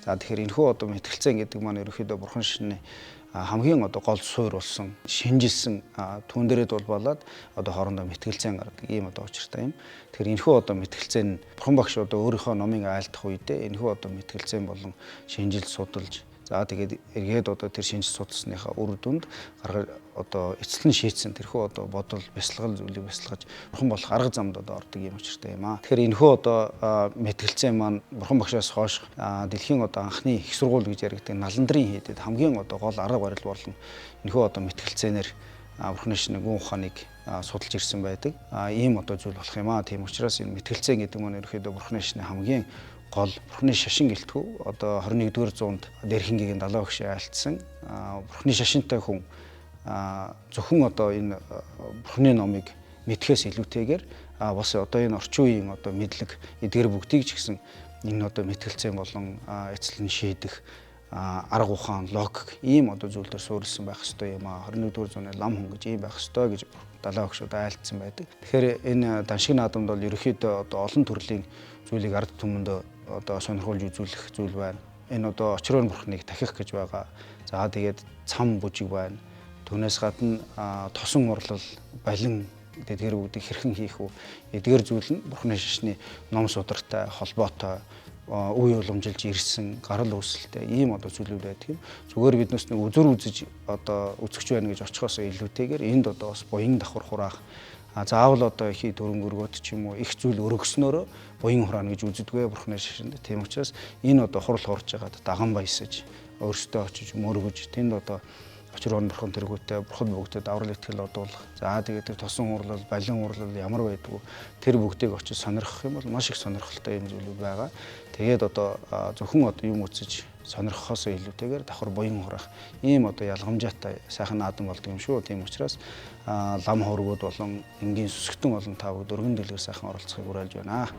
За тэгэхээр энэхүү одоо мэтгэлцээ гэдэг маань ерөөхдөө бурхан шашны хамгийн одоо гол суурь болсон, шинжилсэн түүн дээрээ дулбалаад одоо хоорондоо мэтгэлцээ гаргадаг ийм одоо учиртай юм. Тэгэхээр энэхүү одоо мэтгэлцээ нь бурхан багш одоо өөрийнхөө номыг айлдах үедээ энэхүү одоо мэтгэлцээ болон шинжилж судалж за тэгээд эргээд одоо тэр шинж судалсныхаа үр дүнд гаргаж одоо эцэслэн шийдсэн тэрхүү одоо бодол бясалгал зүйлийг бясалгаж бурхан болох арга замд одоо ордог юм учиртай юм аа. Тэгэхээр энэхүү одоо мэтгэлцээ маань бурхан багшаас хойш дэлхийн одоо анхны их сургууль гэж яригддаг Наландрын хийдэд хамгийн одоо гол арга барил болон энэхүү одоо мэтгэлцээнэр бурханы шашны гүн ухааныг судалж ирсэн байдаг. Ийм одоо зүйл болох юм аа. Тийм учраас энэ мэтгэлцээ гэдэг маань ерөөхдөө бурханы шашны хамгийн гол бурханы шашин гэлтгүү одоо 21-р зуунд Дэрхэнгийн далай багшийн айлтсан бурханы шашинтай хүн зөвхөн одоо энэ бурханы номыг мэдхээс илүүтэйгээр бас одоо энэ орчин үеийн одоо мэдлэг эдгээр бүгдийг ч гэсэн энэ одоо мэтгэлцээ болон эцэлэн шийдэх арга ухаан логик ийм одоо зүйлээр суурилсан байх ёстой юм аа. 21-р зууны лам хүн гэж ийм байх ёстой гэж далай багшууд айлтсан байдаг. Тэгэхээр энэ даншиг наадамд бол ерөөхдөө одоо олон төрлийн зүйлийг ард түмэнд одоо сонирхуулж үзүүлэх зүйл байна. Энэ одоо очроор бурхныг тахих гэж байгаа. За тэгээд цам бүжиг байна. Түүнээс гадна тосон урлал, балин эдгээр бүгдийг хэрхэн хийх вэ? Эдгээр зүйл нь бурхны шашны ном судартай холбоотой үе уламжилж ирсэн гарал үүсэлтэй ийм одоо зүйлүүд байдаг юм. Зүгээр биднээс нэг үзүр үзэж одоо үзэгч байна гэж очихоос илүүтэйгээр энд одоо бас буян давхар хураах заавал одоо ихий дөрөнгөргөөд ч юм уу их зүйл өргөснөөрөө буян хураана гэж үздэг бурхны шашинд. Тийм учраас энэ одоо хурал хуурж байгаад даган баясаж өөрсдөө очиж мөргөж тэнд одоо очроор бурхан тэргүүтээ бурхад бүгдэд аврал итгэл одуулах. За тэгээд тэр тосон урлал, балин урлал ямар байдгүй тэр бүгдийг очиж сонирхох юм бол маш их сонирхолтой юм зүйлүүд байгаа. Тэгээд одоо зөвхөн одоо юм үзэж сонирхохоос илүүтэйгээр давхар буян хураах ийм одоо ялгамжаатай сайхан наадам болдог юм шүү. Тийм учраас лам хургууд болон энгийн сүсгтэн болон та бүгд өргөн дэлгэр сайхан оролцохыг уриалж байна.